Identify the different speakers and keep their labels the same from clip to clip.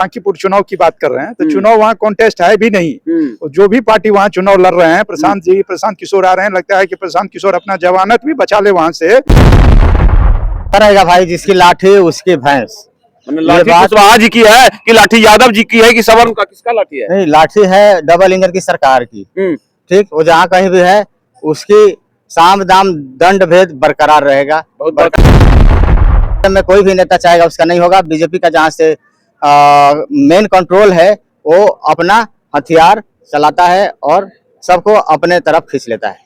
Speaker 1: बांकीपुर चुनाव की बात कर रहे हैं तो चुनाव वहाँ कॉन्टेस्ट है भी नहीं। जो भी पार्टी वहाँ चुनाव लड़ रहे हैं, प्रशांत किशोर आ रहे हैं, लगता है कि प्रशांत किशोर अपना जमानत भी बचा ले वहाँ से।
Speaker 2: रहेगा भाई, जिसकी लाठी उसकी भैंस।
Speaker 3: लाठी कुशवाहा जी की है कि लाठी यादव जी की है कि सवर्ण का, किसका लाठी है?
Speaker 2: नहीं, लाठी है डबल इंजन की सरकार की। ठीक, वो जहाँ कहीं भी है उसकी साम दाम दंड भेद बरकरार रहेगा। में कोई भी नेता चाहेगा उसका नहीं होगा। बीजेपी का जहाँ से मेन कंट्रोल है वो अपना हथियार चलाता है और सबको अपने तरफ खींच लेता है।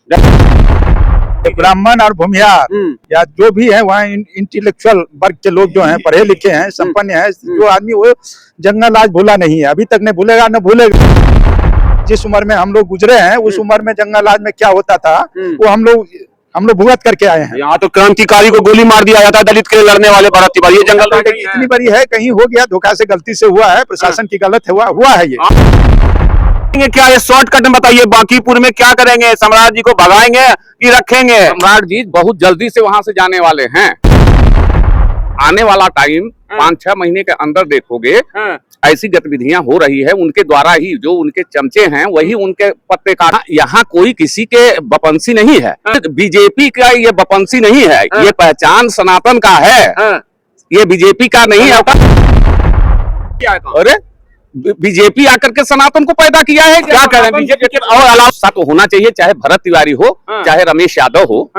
Speaker 1: ब्राह्मण और भूमिहार या जो भी है वहाँ इंटेलेक्चुअल वर्ग के लोग जो हैं, पढ़े लिखे हैं, संपन्न है, जो आदमी वो जंगल आज भूला नहीं है, अभी तक नहीं भूलेगा न भूलेगा। जिस उम्र में हम लोग गुजरे हैं उस उम्र में जंगल आज में क्या होता था वो हम लोग भुगत करके आए हैं।
Speaker 3: यहाँ तो क्रांतिकारी को गोली मार दिया जाता है, दलित के लड़ने वाले भरत तिवारी। ये जंगल
Speaker 1: इतनी बड़ी है, कहीं हो गया, धोखा से गलती से हुआ है, प्रशासन की गलत हुआ है ये।
Speaker 3: क्या ये शॉर्टकट में बताइए, बांकीपुर में क्या करेंगे? सम्राट जी को भगाएंगे कि रखेंगे?
Speaker 4: सम्राट जी बहुत जल्दी से वहां से जाने वाले हैं। आने वाला टाइम 5-6 महीने के अंदर देखोगे ऐसी गतिविधियां हो रही है उनके द्वारा ही, जो उनके चमचे हैं वही उनके पत्ते काट। यहाँ कोई किसी के बपंसी नहीं है, बीजेपी का ये बपंसी नहीं है, ये पहचान सनातन का है, ये बीजेपी का नहीं है। अरे बीजेपी आकर के सनातन को पैदा किया है, क्या करें बीजेपी के और अलावा तो होना चाहिए, चाहे भरत तिवारी हो चाहे रमेश यादव हो,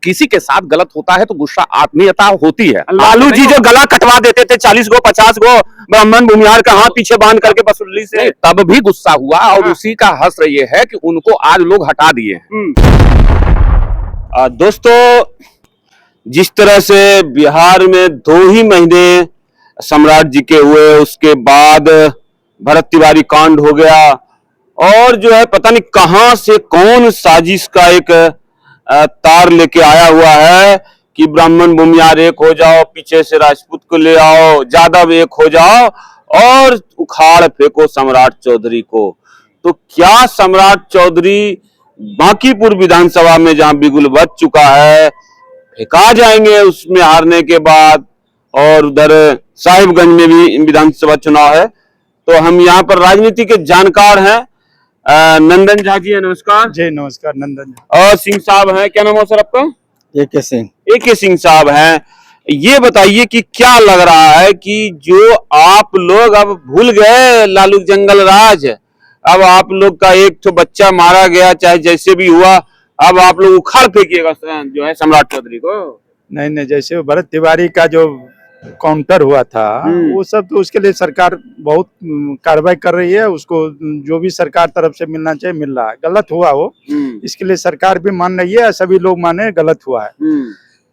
Speaker 4: किसी के साथ गलत होता है तो गुस्सा आत्मीयता होती है।
Speaker 3: लालू जी जो गला कटवा देते थे 40 गो 50 गो ब्राह्मण भूमिहार का हाथ पीछे बांध करके बसुल्ली से,
Speaker 4: तब भी गुस्सा हुआ और उसी का हश्र ये है कि उनको आज लोग हटा दिए।
Speaker 3: दोस्तों, जिस तरह से बिहार में 2 ही महीने सम्राट जी के हुए, उसके बाद भरत तिवारी कांड हो गया और जो है पता नहीं कहां से कौन साजिश का एक तार लेके आया हुआ है कि ब्राह्मण भूमिहार एक हो जाओ, पीछे से राजपूत को ले आओ, यादव एक हो जाओ और उखाड़ फेंको सम्राट चौधरी को। तो क्या सम्राट चौधरी बांकीपुर विधानसभा में जहां बिगुल बच चुका है फेंका जाएंगे उसमें हारने के बाद? और उधर साहिबगंज में भी विधानसभा चुनाव है। तो हम यहाँ पर राजनीति के जानकार हैं, नंदन झा जी है, नमस्कार।
Speaker 1: जी नमस्कार, नंदन।
Speaker 3: और सिंह साहब हैं, क्या नाम है सर आपका? AK सिंह साहब हैं। ये बताइए कि क्या लग रहा है कि जो आप लोग अब भूल गए लालू जंगल राज, अब आप लोग का एक तो बच्चा मारा गया, चाहे जैसे भी हुआ, अब आप लोग उखाड़ फेंकिएगा जो है सम्राट चौधरी को?
Speaker 1: नहीं, जैसे भरत तिवारी का जो काउंटर हुआ था वो सब तो उसके लिए सरकार बहुत कार्रवाई कर रही है, उसको जो भी सरकार तरफ से मिलना चाहिए मिल रहा है। गलत हुआ वो, इसके लिए सरकार भी मान रही है, सभी लोग माने गलत हुआ है।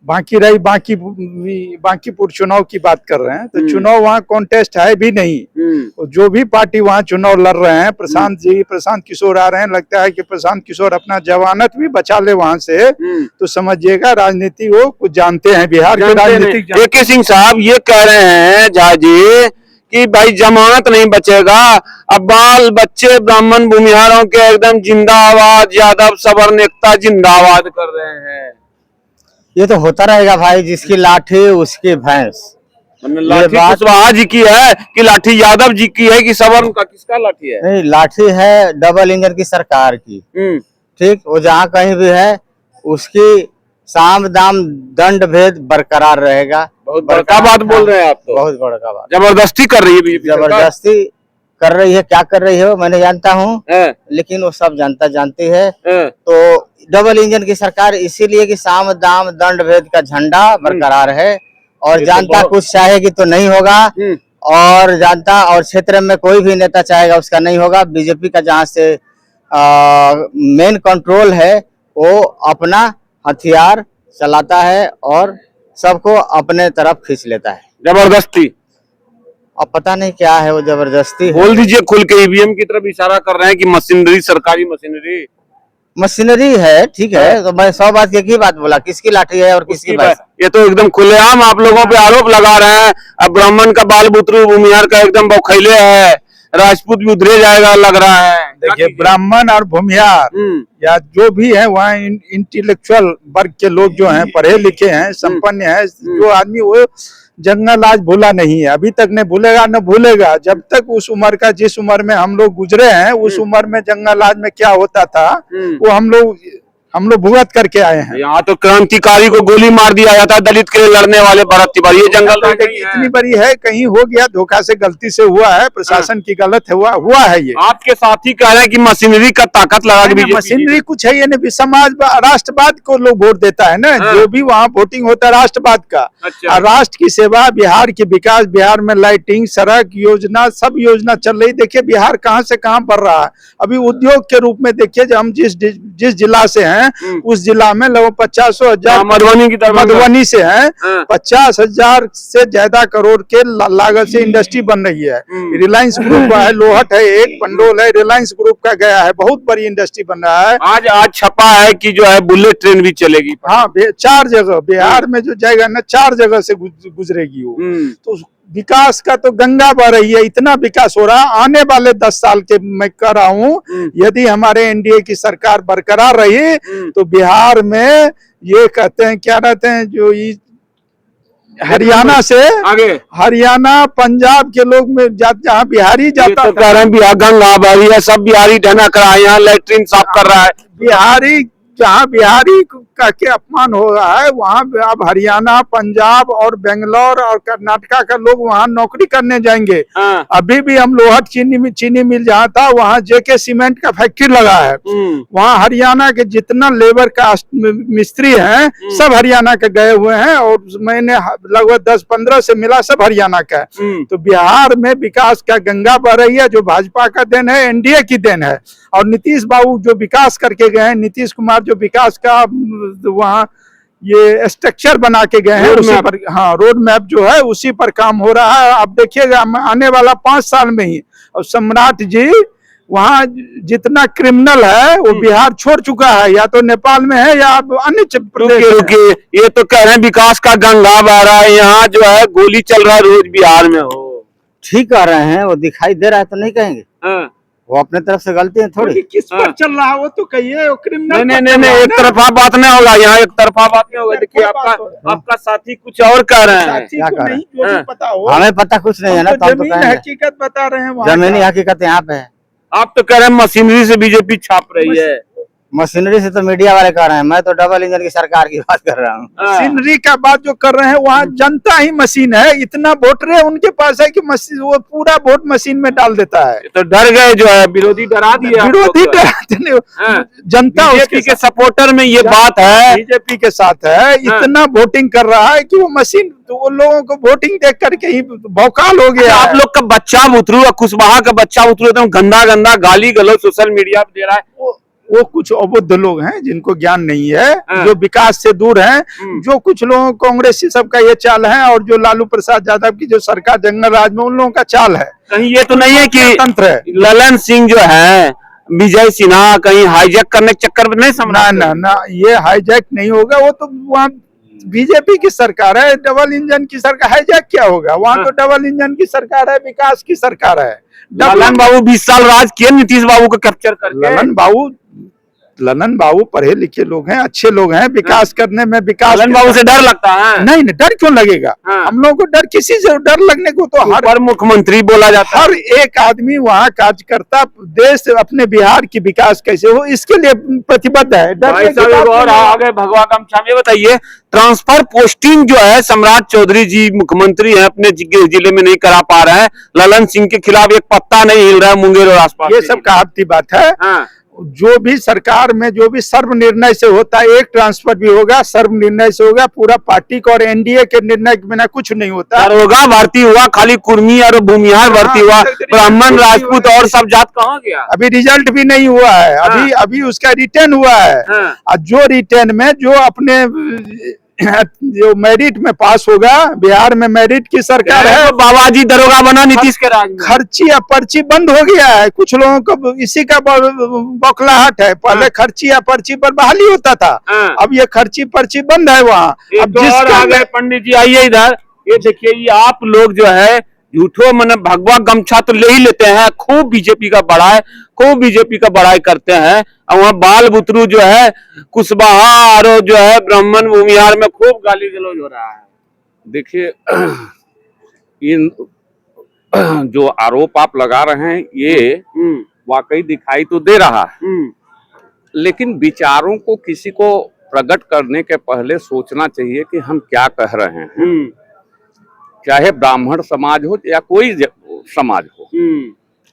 Speaker 1: बाकी रही बांकीपुर चुनाव की बात कर रहे हैं तो चुनाव वहाँ कॉन्टेस्ट है भी नहीं। जो भी पार्टी वहाँ चुनाव लड़ रहे हैं, प्रशांत किशोर आ रहे हैं, लगता है कि प्रशांत किशोर अपना जमानत भी बचा ले वहाँ से, तो समझिएगा राजनीति वो कुछ जानते हैं, बिहार के राजनीतिक।
Speaker 3: AK सिंह साहब ये कह रहे हैं झा जी कि भाई जमानत नहीं बचेगा, अब बाल बच्चे ब्राह्मण भूमिहारों के एकदम जिंदाबाद, यादव सवर्ण एकता जिंदाबाद कर रहे हैं।
Speaker 2: ये तो होता रहेगा भाई, जिसकी लाठी उसकी भैंस।
Speaker 3: लाठी कुशवाहा जी की है कि लाठी यादव जी की है कि सवर्ण का, किसका लाठी है?
Speaker 2: नहीं, लाठी है डबल इंजन की सरकार की। ठीक, वो जहाँ कहीं भी है उसकी साम दाम दंड भेद बरकरार रहेगा।
Speaker 3: बहुत बड़का बात बोल रहे हैं आप तो।
Speaker 2: बहुत बड़का बात।
Speaker 3: जबरदस्ती कर रही है बीजेपी,
Speaker 2: जबरदस्ती कर रही है। क्या कर रही है वो मैं नहीं जानता हूँ, लेकिन वो सब जनता जानती है। तो डबल इंजन की सरकार इसीलिए कि साम दाम दंड भेद का झंडा बरकरार है और जनता कुछ चाहेगी तो नहीं होगा, और जनता और क्षेत्र में कोई भी नेता चाहेगा उसका नहीं होगा। बीजेपी का जहाँ से मेन कंट्रोल है वो अपना हथियार चलाता है और सबको अपने तरफ खींच लेता है
Speaker 3: जबरदस्ती।
Speaker 2: अब पता नहीं क्या है वो जबरदस्ती।
Speaker 3: बोल दीजिए खुल के, EVM की तरफ इशारा कर रहे हैं कि मशीनरी, सरकारी
Speaker 2: मशीनरी है। ठीक है, तो मैं 100 बात की एक ही बात बोला, किसकी लाठी है और किसकी भैंस।
Speaker 3: ये तो एकदम खुलेआम आप लोगों पे आरोप लगा रहे हैं। अब ब्राह्मण का बाल बुतरू भूमिहार का एकदम बौखैले है, राजपूत भी उधरे जाएगा लग रहा है।
Speaker 1: देखिए, ब्राह्मण और भूमिहार या जो भी है वहाँ इंटेलेक्चुअल वर्ग के लोग जो हैं, पढ़े लिखे हैं, संपन्न है, जो आदमी वो जंगल आज भूला नहीं है, अभी तक नहीं भूलेगा न भूलेगा। जब तक उस उम्र का, जिस उम्र में हम लोग गुजरे हैं, उस उम्र में जंगल राज में क्या होता था वो हम लोग भुगत करके आए हैं।
Speaker 3: यहाँ तो क्रांतिकारी को गोली मार दिया जाता है, दलित के लिए लड़ने वाले भरत तिवारी, ये जंगल राज नहीं है।
Speaker 1: इतनी बड़ी है, कहीं हो गया, धोखा से, गलती से हुआ है, प्रशासन की गलत हुआ है ये।
Speaker 3: आपके साथी कह रहे हैं कि मशीनरी का ताकत लगा के बीजेपी
Speaker 1: मशीनरी कुछ है ये नहीं, समाज राष्ट्रवाद को लोग वोट देता है ना। जो भी वहाँ वोटिंग होता है राष्ट्रवाद का।
Speaker 3: अच्छा।
Speaker 1: और राष्ट्र की सेवा, बिहार की विकास, बिहार में लाइटिंग, सड़क योजना, सब योजना चल रही। देखिए बिहार कहाँ से कहाँ बढ़ रहा है। अभी उद्योग के रूप में देखिए, जो हम जिस जिला से हैं उस जिला में लगभग 50,000 मधुबनी से है, 50,000 से ज्यादा करोड़ के लागत से इंडस्ट्री बन रही है। रिलायंस ग्रुप है, लोहट है, एक पंडोल है, रिलायंस ग्रुप का गया है, बहुत बड़ी इंडस्ट्री बन रहा है।
Speaker 3: आज छपा है कि जो है बुलेट ट्रेन भी चलेगी।
Speaker 1: हाँ, 4 जगह बिहार में जो जाएगा ना, 4 जगह से गुजरेगी वो। तो विकास का तो गंगा बह रही है, इतना विकास हो रहा है। आने वाले 10 साल के मैं कह रहा हूँ, यदि हमारे एनडीए की सरकार बरकरार रही तो बिहार में ये कहते हैं, क्या रहते हैं, जो हरियाणा से
Speaker 3: आगे,
Speaker 1: हरियाणा पंजाब के लोग में जहाँ बिहारी जाता
Speaker 3: तो कह रहे हैं बिहार गंगा बह रही है, सब बिहारी ढहना कर रहा है, यहाँ लैट्रिन साफ कर रहा है।
Speaker 1: बिहारी, जहाँ बिहारी का के अपमान हो रहा है, वहाँ अब हरियाणा, पंजाब और बेंगलोर और कर्नाटका का लोग वहाँ नौकरी करने जाएंगे। अभी भी हम लोहट चीनी मिल जहाँ था, वहाँ जेके सीमेंट का फैक्ट्री लगा है। वहाँ हरियाणा के जितना लेबर का मिस्त्री हैं सब हरियाणा के गए हुए हैं, और मैंने लगभग 10-15 से मिला, सब हरियाणा का। तो बिहार में विकास का गंगा बह रही है, जो भाजपा का देन है, एनडीए की देन है। और नीतीश बाबू जो विकास करके गए हैं, नीतीश कुमार जो विकास का वहाँ ये स्ट्रक्चर बना के गए हैं, उसी पर, हाँ, रोड मैप जो है उसी पर काम हो रहा है। आप देखिएगा आने वाला 5 साल में ही, और सम्राट जी वहाँ जितना क्रिमिनल है वो बिहार छोड़ चुका है, या तो नेपाल में है या अन्य प्रदेश।
Speaker 3: रुकिए, ये तो कह रहे हैं विकास का गंगा बह रहा है, यहाँ जो है गोली चल रहा है रोज बिहार में। हो
Speaker 2: ठीक कह रहे हैं, वो दिखाई दे रहा है तो नहीं कहेंगे। वो अपने तरफ से गलती है थोड़ी।
Speaker 1: किस पर चल रहा है वो तो कहिए, वो क्रिमिनल।
Speaker 3: नहीं, एक तरफा बात नहीं होगा, यहाँ एक तरफा बात नहीं होगा। देखिए आपका साथी कुछ और कह रहे हैं।
Speaker 1: क्या कह रहे हैं? पता हो,
Speaker 2: हमें पता कुछ नहीं है ना, तो हम तो
Speaker 1: जमीन हकीकत बता रहे हैं।
Speaker 2: जमीनी हकीकत यहाँ पे है।
Speaker 3: आप तो कह रहे हैं मशीनरी से बीजेपी छाप रही है।
Speaker 2: मशीनरी से तो मीडिया वाले कर रहे हैं, मैं तो डबल इंजन की सरकार की बात कर रहा हूँ।
Speaker 1: मशीनरी का बात जो कर रहे हैं, वहाँ जनता ही मशीन है। इतना वोटर है उनके पास है कि मशीन, वो पूरा वोट मशीन में डाल देता है।
Speaker 3: तो डर गए, जो है विरोधी डरा दिया।
Speaker 1: विरोधी डराते नहीं, जनता
Speaker 3: बीजेपी के सपोर्टर में ये बात है,
Speaker 1: बीजेपी के साथ है। इतना वोटिंग कर रहा है कि वो मशीन, तो वो लोगों को वोटिंग देख करके ही भौकाल हो गया।
Speaker 3: आप लोग का बच्चा बुतरू, कुशवाहा का बच्चा बुतरू एकदम गंदा गंदा गाली गलौज सोशल मीडिया पे दे रहा है।
Speaker 1: वो कुछ अबुद्ध लोग हैं जिनको ज्ञान नहीं है, जो विकास से दूर हैं। जो कुछ लोगों, कांग्रेसी सबका ये चाल है, और जो लालू प्रसाद यादव की जो सरकार जंगल राज में, उन लोगों का चाल है।
Speaker 3: कहीं ये तो नहीं है कि
Speaker 1: तंत्र है,
Speaker 3: ललन सिंह जो है, विजय सिन्हा कहीं हाईजैक करने के चक्कर में नहीं समझा।
Speaker 1: ना, ये हाईजैक नहीं होगा। वो तो वहाँ बीजेपी की सरकार है, डबल इंजन की सरकार। हाईजैक क्या होगा? वहाँ तो डबल इंजन की सरकार है, विकास की सरकार है।
Speaker 3: ललन बाबू 20 साल राज किए नीतीश बाबू को कैप्चर करके।
Speaker 1: ललन बाबू पढ़े लिखे लोग हैं, अच्छे लोग हैं, विकास करने में, विकास।
Speaker 3: ललन बाबू से डर लगता है?
Speaker 1: नहीं, डर क्यों लगेगा? हम लोगों को डर, किसी से डर लगने को तो
Speaker 3: हर मुख्यमंत्री बोला जाता है।
Speaker 1: हर एक आदमी वहाँ कार्यकर्ता देश अपने बिहार की विकास कैसे हो, इसके लिए प्रतिबद्ध है।
Speaker 3: और आगे भगवा गमछा में बताइए, ट्रांसफर पोस्टिंग जो है सम्राट चौधरी जी मुख्यमंत्री हैं, अपने जिले में नहीं करा पा रहे हैं। ललन सिंह के खिलाफ एक पत्ता नहीं हिल रहा है मुंगेर और आसपास।
Speaker 1: ये सब कहावती बात है। जो भी सरकार में जो भी सर्व निर्णय से होता है, एक ट्रांसफर भी होगा सर्व निर्णय से होगा। पूरा पार्टी का और एनडीए के निर्णय के बिना कुछ नहीं होता।
Speaker 3: दरोगा भर्ती हुआ, खाली कुर्मी और भूमिहार भर्ती हुआ, ब्राह्मण राजपूत और सब जात कहाँ गया?
Speaker 1: अभी रिजल्ट भी नहीं हुआ है। अभी उसका रिटर्न हुआ है। और जो रिटर्न में जो अपने जो मेरिट में पास होगा, बिहार में मेरिट की सरकार है।
Speaker 3: बाबा जी दरोगा बना नीतीश के राज में।
Speaker 1: खर्ची या पर्ची बंद हो गया है। कुछ लोगों को इसी का बौखलाहट है। पहले खर्ची या पर्ची पर बहाली होता था, अब ये खर्ची पर्ची बंद है वहाँ। अब
Speaker 3: जिसका पंडित जी आइए इधर, ये देखिए, ये आप लोग जो है झूठो मन भगवा गमछा तो ले ही लेते हैं, खूब बीजेपी का बड़ाई करते हैं। और वहाँ बाल बुतरू जो है कुशवाहा और जो है ब्राह्मण भूमिहार में खूब गाली गलौज हो रहा है।
Speaker 4: देखिए, इन जो आरोप आप लगा रहे हैं ये वाकई दिखाई तो दे रहा है, लेकिन विचारों को किसी को प्रकट करने के पहले सोचना चाहिए कि हम क्या कह रहे हैं। चाहे ब्राह्मण समाज हो या कोई समाज हो,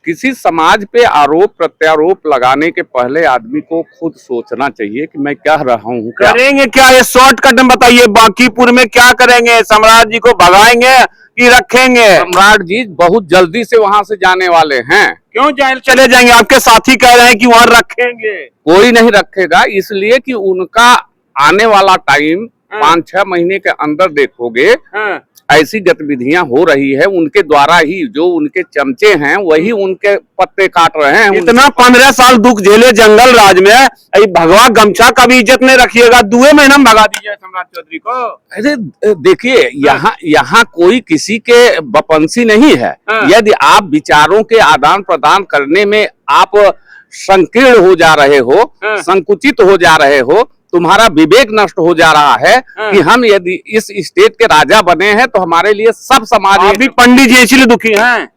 Speaker 4: किसी समाज पे आरोप प्रत्यारोप लगाने के पहले आदमी को खुद सोचना चाहिए कि मैं कह रहा हूँ क्या।
Speaker 3: करेंगे क्या, ये शॉर्टकट में बताइए। बांकीपुर में क्या करेंगे? सम्राट जी को भगाएंगे कि रखेंगे?
Speaker 4: सम्राट जी बहुत जल्दी से वहां से जाने वाले हैं।
Speaker 3: क्यों चले जाएंगे? आपके साथी कह रहे हैं कि वहां रखेंगे।
Speaker 4: कोई नहीं रखेगा, इसलिए कि उनका आने वाला टाइम 5-6 महीने के अंदर देखोगे ऐसी गतिविधियां हो रही है उनके द्वारा ही, जो उनके चमचे हैं वही उनके पत्ते काट रहे हैं।
Speaker 3: इतना 15 साल दुख झेले जंगल राज में, भगवा गमछा का भी इज्जत नहीं रखिएगा, 2 महीना में भगा दीजिए सम्राट चौधरी को।
Speaker 4: अरे देखिए, यहाँ कोई किसी के बपंसी नहीं है। यदि आप विचारों के आदान प्रदान करने में आप संकीर्ण हो जा रहे हो, संकुचित हो जा रहे हो, तुम्हारा विवेक नष्ट हो जा रहा है कि हम यदि इस स्टेट के राजा बने हैं तो हमारे लिए सब समाज।
Speaker 3: आप भी पंडित जी इसलिए दुखी हैं?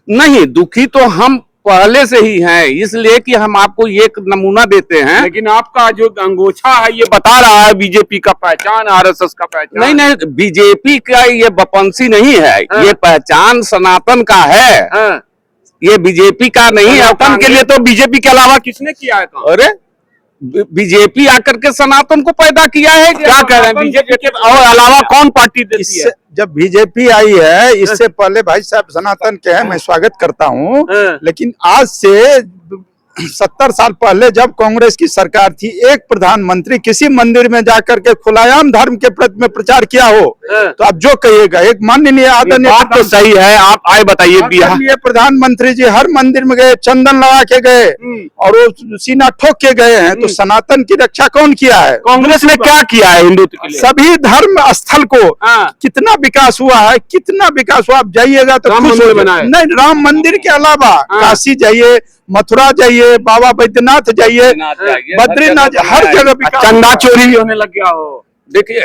Speaker 4: नहीं, दुखी तो हम पहले से ही हैं, इसलिए कि हम आपको एक नमूना देते हैं।
Speaker 3: लेकिन आपका जो अंगोछा है ये बता रहा है बीजेपी का पहचान, आरएसएस का पहचान।
Speaker 4: नहीं, बीजेपी का ये बपंसी नहीं है, ये पहचान सनातन का है, ये बीजेपी का नहीं है।
Speaker 3: सनातन के लिए तो बीजेपी के अलावा किसने किया है काम?
Speaker 4: अरे बीजेपी आकर के सनातन को पैदा किया है।
Speaker 3: क्या कह रहे हैं? बीजेपी के और अलावा कौन पार्टी देती है?
Speaker 1: जब बीजेपी आई है, इससे पहले भाई साहब सनातन के हैं, मैं स्वागत करता हूँ, लेकिन आज से 70 साल पहले जब कांग्रेस की सरकार थी, एक प्रधानमंत्री किसी मंदिर में जाकर के खुलायाम धर्म के प्रति में प्रचार किया हो तो आप जो कहिएगा, एक माननीय आदरणीय
Speaker 3: बात तो सही है। आप आए बताइए,
Speaker 1: बिहार प्रधानमंत्री जी हर मंदिर में गए, चंदन लगा के गए और वो सीना ठोक के गए हैं, तो सनातन की रक्षा कौन किया है?
Speaker 3: कांग्रेस ने क्या किया है हिंदुत्व के लिए?
Speaker 1: सभी धर्म स्थल को कितना विकास हुआ है, कितना विकास हुआ। आप जाइएगा तो
Speaker 3: राम मंदिर बनाए।
Speaker 1: नहीं, राम मंदिर के अलावा काशी जाइए, मथुरा जाइए, बाबा बैद्यनाथ जाइए, बद्रीनाथ, हर जगह
Speaker 3: चंदा चोरी भी होने लग गया हो।
Speaker 4: देखिए,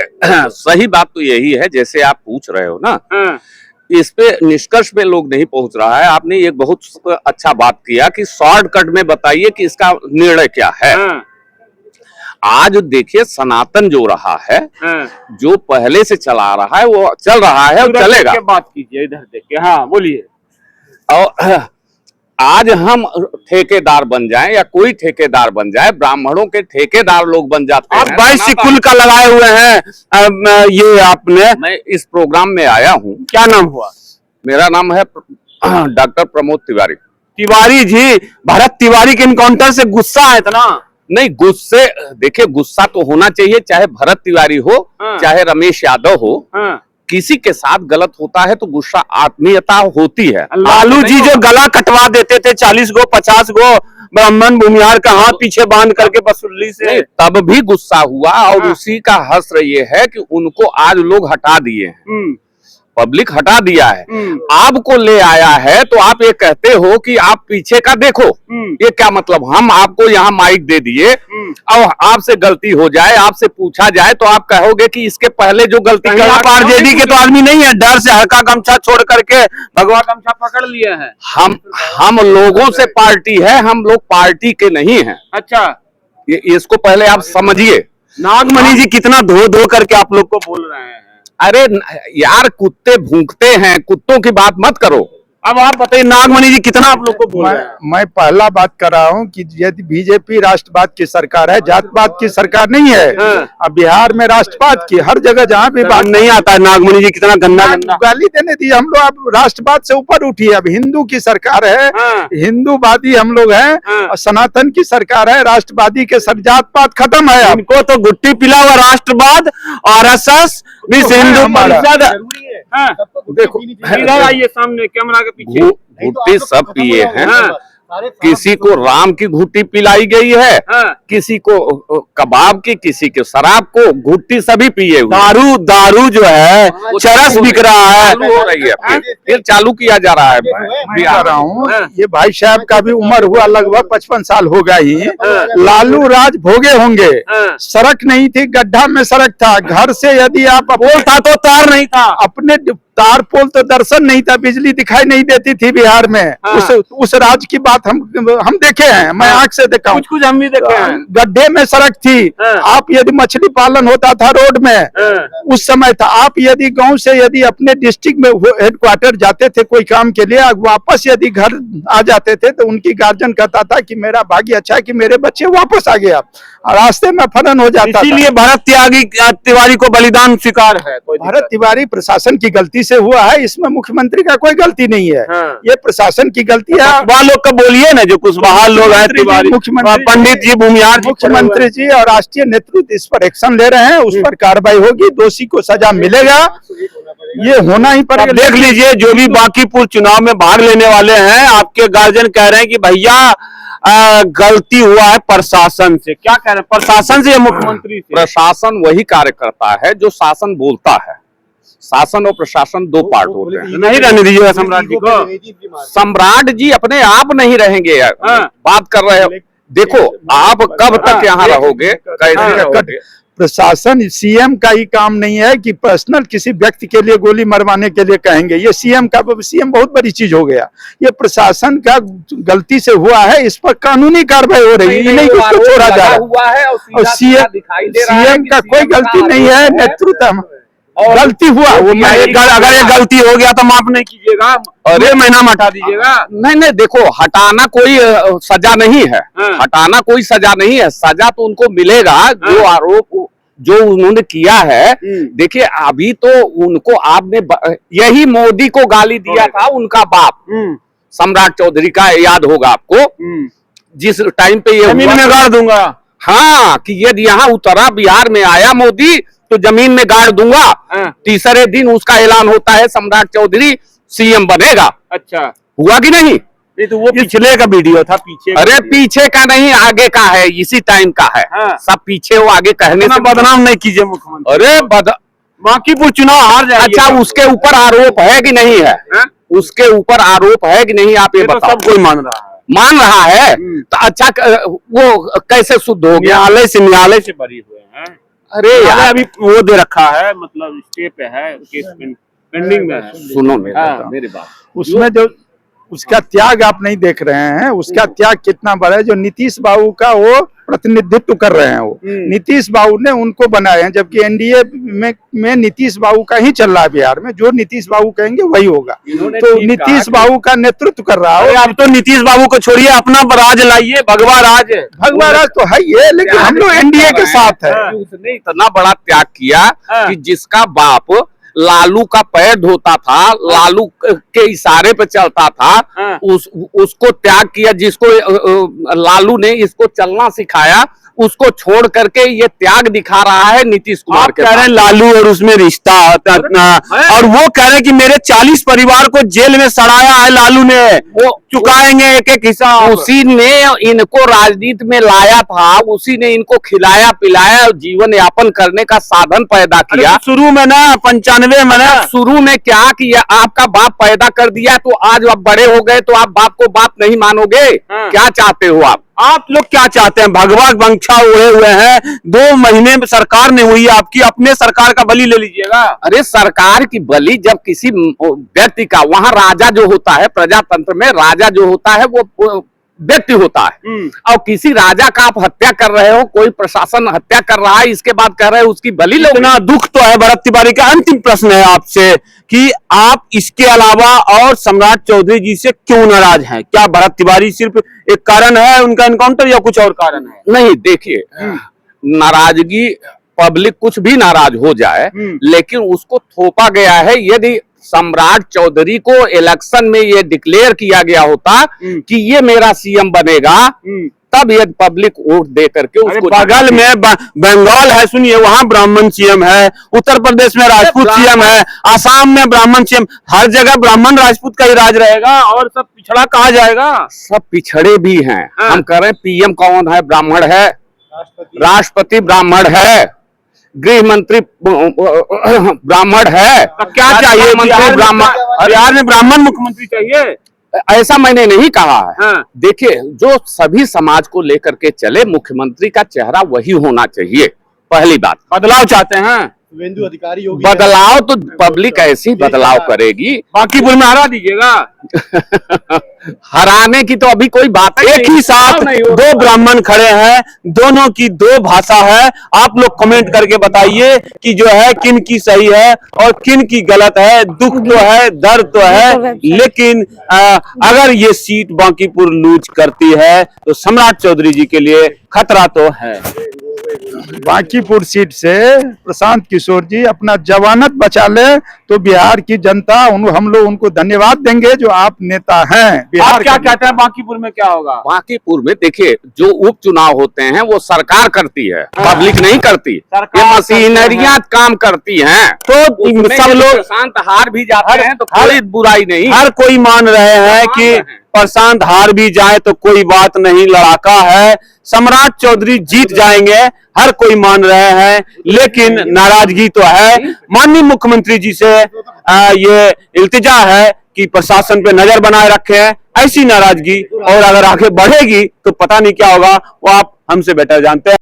Speaker 4: सही बात तो यही है जैसे आप पूछ रहे हो ना, इस पे निष्कर्ष पे लोग नहीं पहुंच रहा है। आपने एक बहुत अच्छा बात किया कि शॉर्टकट में बताइए कि इसका निर्णय क्या है। आज देखिए, सनातन जो रहा है, जो पहले से चला रहा है वो चल रहा है और चलेगा।
Speaker 3: बात कीजिए, इधर देखिए। हाँ बोलिए।
Speaker 4: और आज हम ठेकेदार बन जाएं या कोई ठेकेदार बन जाए, ब्राह्मणों के ठेकेदार लोग बन जाते हैं।
Speaker 3: आप 22 कुल का लगाए हुए हैं। ये आपने,
Speaker 4: मैं इस प्रोग्राम में आया हूँ।
Speaker 3: क्या नाम हुआ?
Speaker 4: मेरा नाम है डॉक्टर प्रमोद तिवारी।
Speaker 3: तिवारी जी, भरत तिवारी के इनकाउंटर से गुस्सा है इतना?
Speaker 4: नहीं, गुस्से, देखिए गुस्सा तो होना चाहिए, चाहे भरत तिवारी हो चाहे रमेश यादव हो। किसी के साथ गलत होता है तो गुस्सा, आत्मीयता होती है।
Speaker 3: लालू जी जो गला कटवा देते थे 40 गो 50 गो ब्राह्मण भूमिहार का हाथ पीछे बांध करके बसुल्ली से,
Speaker 4: तब भी गुस्सा हुआ और उसी का हश्र ये है कि उनको आज लोग हटा दिए हैं, पब्लिक हटा दिया है। आपको ले आया है तो आप ये कहते हो कि आप पीछे का देखो, ये क्या मतलब? हम आपको यहाँ माइक दे दिए और आपसे गलती हो जाए, आपसे पूछा जाए तो आप कहोगे कि इसके पहले जो गलती
Speaker 3: आरजेडी के तो आदमी नहीं है, डर से हल्का गमछा छोड़ करके भगवा गमछा पकड़ लिए हैं।
Speaker 4: हम लोगों से पार्टी है, हम लोग पार्टी के नहीं है।
Speaker 3: अच्छा,
Speaker 4: ये इसको पहले आप समझिए।
Speaker 3: नागमणि जी कितना धो धो करके आप लोग को बोल रहे हैं।
Speaker 4: अरे यार, कुत्ते भूंकते हैं, कुत्तों की बात मत करो।
Speaker 3: अब आप बताइए, नागमणि जी कितना आप लोग को बोल रहे हैं?
Speaker 1: मैं पहला बात कर रहा हूँ कि यदि बीजेपी राष्ट्रवाद की सरकार है, जातवाद की सरकार नहीं है। अब बिहार में राष्ट्रवाद की हर जगह जहाँ भी बात
Speaker 3: नहीं आता है। नागमणि जी कितना गंदा
Speaker 1: गाली देने दी। हम लोग अब राष्ट्रवाद से ऊपर उठी है, अब हिंदू की सरकार है, हिंदुवादी हम लोग हैं, और सनातन की सरकार है, राष्ट्रवादी के सर, जातपात खत्म है।
Speaker 3: इनको तो गुट्टी पिला हुआ राष्ट्रवाद, आरएसएस, विश्व हिंदू परिषद।
Speaker 1: देखो,
Speaker 3: इधर आइए सामने कैमरा के पीछे।
Speaker 4: गुट्टी सब पिए हैं, किसी को राम की घुट्टी पिलाई गई है, किसी को कबाब की, किसी को शराब को घुट्टी, सभी पिए हुए।
Speaker 3: दारू जो है चरस बिक रहा है,
Speaker 4: चालू हो रही है, फिर चालू किया जा रहा है।
Speaker 1: मैं कह रहा हूँ ये भाई साहब का भी उम्र हुआ लगभग 55 साल हो गई। लालू राज भोगे होंगे, सड़क नहीं थी, गड्ढा में सड़क था, घर से यदि आप
Speaker 3: पोल था तो तार नहीं था,
Speaker 1: अपने तार पोल तो दर्शन नहीं था, बिजली दिखाई नहीं देती थी बिहार में। उस राज की बात हम देखे हैं, मैं आंख से देखा हूं।
Speaker 3: कुछ हम भी देखे हैं।
Speaker 1: गड्ढे में सड़क थी, आप यदि मछली पालन होता था रोड में, उस समय था। आप यदि गांव से यदि अपने डिस्ट्रिक्ट में हेडक्वार्टर जाते थे कोई काम के लिए, वापस यदि घर आ जाते थे तो उनकी गार्जियन कहता था कि मेरा भाग्य अच्छा है कि मेरे बच्चे वापस आ गए। आप रास्ते में फरन हो जाता था।
Speaker 3: इसीलिए भरत तिवारी को बलिदान स्वीकार है।
Speaker 1: भरत तिवारी प्रशासन की गलती से हुआ है, इसमें मुख्यमंत्री का कोई गलती नहीं है। ये प्रशासन की गलती है।
Speaker 3: लोग का बोलिए ना, जो कुशवाहा लोग हैं, तिवारी,
Speaker 1: मुख्यमंत्री,
Speaker 3: पंडित जी, भूमिहार,
Speaker 1: मुख्यमंत्री जी और राष्ट्रीय नेतृत्व इस पर एक्शन ले रहे हैं, उस पर कार्रवाई होगी, दोषी को सजा मिलेगा, ये होना ही पड़ेगा।
Speaker 3: देख लीजिए, जो भी बांकीपुर चुनाव में भाग लेने वाले हैं, आपके गार्जियन कह रहे हैं कि भैया गलती हुआ है प्रशासन से। क्या कह रहे हैं, प्रशासन से या मुख्यमंत्री से?
Speaker 4: प्रशासन वही कार्य करता है जो शासन बोलता है। शासन और प्रशासन दो पार्ट होते हैं।
Speaker 3: नहीं रहने दीजिएगा सम्राट जी को।
Speaker 4: सम्राट जी अपने आप नहीं रहेंगे। बात कर रहे हो, देखो आप कब तक यहाँ रहोगे, कैसे रहोगे?
Speaker 1: प्रशासन, सीएम का ही काम नहीं है कि पर्सनल किसी व्यक्ति के लिए गोली मरवाने के लिए कहेंगे। ये सीएम बहुत बड़ी चीज हो गया। ये प्रशासन का गलती से हुआ है, इस पर कानूनी कार्रवाई हो रही है, नहीं उसको छोड़ा जा रहा है। और सीएम का कोई गलती नहीं है, नेतृत्व गलती हुआ।
Speaker 3: अगर ये गलती हो गया तो माफ नहीं कीजिएगा, अरे महीना में हटा दीजिएगा।
Speaker 4: नहीं, देखो हटाना कोई सजा नहीं है, हटाना कोई सजा नहीं है। सजा तो उनको मिलेगा जो आरोप जो उन्होंने किया है। देखिए अभी तो उनको आपने यही मोदी को गाली दिया था उनका बाप सम्राट चौधरी का, याद होगा आपको, जिस टाइम पे ये
Speaker 3: जमीन में गाड़ दूंगा।
Speaker 4: हाँ, कि यदि यहाँ उतरा, बिहार में आया मोदी तो जमीन में गाड़ दूंगा। तीसरे दिन उसका ऐलान होता है सम्राट चौधरी सीएम बनेगा।
Speaker 3: अच्छा,
Speaker 4: हुआ कि नहीं?
Speaker 3: तो वो पिछले का वीडियो था, पीछे।
Speaker 4: अरे पीछे का नहीं, आगे का है, इसी टाइम का है। सब पीछे वो आगे कहने से
Speaker 3: बदनाम नहीं कीजिए मुख्यमंत्री।
Speaker 4: अरे
Speaker 3: बांकीपुर चुनाव हार जाएगी।
Speaker 4: अच्छा, उसके ऊपर आरोप है कि नहीं है? उसके ऊपर आरोप है कि नहीं, आप ये बताओ।
Speaker 3: सब कोई मान रहा है,
Speaker 4: मान रहा है तो अच्छा, वो कैसे शुद्ध हो गया?
Speaker 3: न्यायालय से बरी हुए हैं।
Speaker 4: अरे यार,
Speaker 3: अभी वो दे रखा है, मतलब स्टे पे है, केस पेंडिंग में है।
Speaker 4: सुनो मेरी बात,
Speaker 1: उसमें जो उसका त्याग आप नहीं देख रहे हैं, उसका त्याग कितना बड़ा है। जो नीतीश बाबू का वो प्रतिनिधित्व कर रहे हैं, वो नीतीश बाबू ने उनको बनाए हैं, जबकि एनडीए में नीतीश बाबू का ही चल रहा है बिहार में। जो नीतीश बाबू कहेंगे वही होगा। तो नीतीश बाबू का नेतृत्व कर रहा है।
Speaker 3: अब तो नीतीश बाबू को छोड़िए, अपना राज लाइए, भगवा राज है।
Speaker 1: भगवा राज तो है ये, लेकिन हम लोग एनडीए के साथ है।
Speaker 4: उसने इतना बड़ा त्याग किया कि जिसका बाप लालू का पैर धोता था, लालू के इशारे पे चलता था, उसको त्याग किया। जिसको लालू ने इसको चलना सिखाया, उसको छोड़ करके ये त्याग दिखा रहा है नीतीश कुमार के।
Speaker 3: कह रहे हैं लालू और उसमें रिश्ता, और वो कह रहे हैं कि मेरे 40 परिवार को जेल में सड़ाया है लालू ने, वो चुकाएंगे एक एक हिसाब।
Speaker 4: उसी ने इनको राजनीति में लाया था, उसी ने इनको खिलाया पिलाया, जीवन यापन करने का साधन पैदा किया।
Speaker 3: शुरू में ना 95 में ना,
Speaker 4: शुरू में क्या किया, आपका बाप पैदा कर दिया तो आज आप बड़े हो गए तो आप बाप को बाप नहीं मानोगे? क्या चाहते हो आप
Speaker 3: लोग क्या चाहते हैं? भगवा गमछा ओढ़े हुए हैं, 2 महीने में सरकार नहीं हुई आपकी, अपने सरकार का बलि ले लीजिएगा।
Speaker 4: अरे सरकार की बलि जब किसी व्यक्ति का, वहां राजा जो होता है, प्रजातंत्र में राजा जो होता है वो व्यक्ति होता है, और किसी राजा का आप हत्या कर रहे हो, कोई प्रशासन हत्या कर रहा है, इसके बाद कर रहे हो उसकी बलि लो।
Speaker 3: इतना दुख तो है भरत तिवारी का। अंतिम प्रश्न है आपसे कि आप इसके अलावा और सम्राट चौधरी जी से क्यों नाराज हैं? क्या भरत तिवारी सिर्फ एक कारण है उनका एनकाउंटर, या कुछ और कारण है?
Speaker 4: नहीं, देखिए नाराजगी, पब्लिक कुछ भी नाराज हो जाए, लेकिन उसको थोपा गया है। यदि सम्राट चौधरी को इलेक्शन में ये डिक्लेयर किया गया होता कि ये मेरा सीएम बनेगा, तब ये पब्लिक वोट दे करके उसको।
Speaker 3: बगल में बंगाल है, सुनिए, वहां ब्राह्मण सीएम है, उत्तर प्रदेश में राजपूत सीएम है, आसाम में ब्राह्मण सीएम, हर जगह ब्राह्मण राजपूत का ही राज रहेगा और सब पिछड़ा कहा जाएगा।
Speaker 4: सब पिछड़े भी हैं। हम कह रहे हैं पीएम कौन है? ब्राह्मण है, राष्ट्रपति ब्राह्मण है, गृह मंत्री ब्राह्मण है।
Speaker 3: तो क्या चाहिए? बिहार में ब्राह्मण मुख्यमंत्री चाहिए,
Speaker 4: ऐसा मैंने नहीं कहा है। देखिए, जो सभी समाज को लेकर के चले, मुख्यमंत्री का चेहरा वही होना चाहिए। पहली बात,
Speaker 3: बदलाव चाहते हैं,
Speaker 1: अधिकारी
Speaker 4: बदलाव तो पब्लिक ऐसी बदलाव करेगी।
Speaker 3: बांकीपुर में हरा दीजिएगा।
Speaker 4: हराने की तो अभी कोई बात ही
Speaker 3: एक ही साथ दो ब्राह्मण खड़े हैं, दोनों की दो भाषा है। आप लोग कमेंट करके बताइए कि जो है किन की सही है और किन की गलत है। दुख तो है, दर्द तो है, लेकिन अगर ये सीट बांकीपुर लूज करती है तो सम्राट चौधरी जी के लिए खतरा तो है।
Speaker 1: बांकीपुर सीट से प्रशांत किशोर जी अपना जवानत बचा ले तो बिहार की जनता हम लोग उनको धन्यवाद देंगे जो आप नेता हैं।
Speaker 3: आप क्या कहते हैं बांकीपुर में क्या होगा?
Speaker 4: बांकीपुर में देखिए, जो उपचुनाव होते हैं वो सरकार करती है, पब्लिक नहीं करती। ये मशीनरियां काम करती हैं, तो सब लोग प्रशांत हार भी जाते हैं तो कोई बुराई नहीं।
Speaker 3: हर कोई मान रहे हैं कि प्रशांत हार भी जाए तो कोई बात नहीं, लड़ाका है, सम्राट चौधरी जीत जाएंगे, हर कोई मान रहे हैं। लेकिन नाराजगी तो है। माननीय मुख्यमंत्री जी से ये इल्तिजा है कि प्रशासन पे नजर बनाए रखे हैं। ऐसी नाराजगी और अगर आगे बढ़ेगी तो पता नहीं क्या होगा, वो आप हमसे बेटर जानते हैं।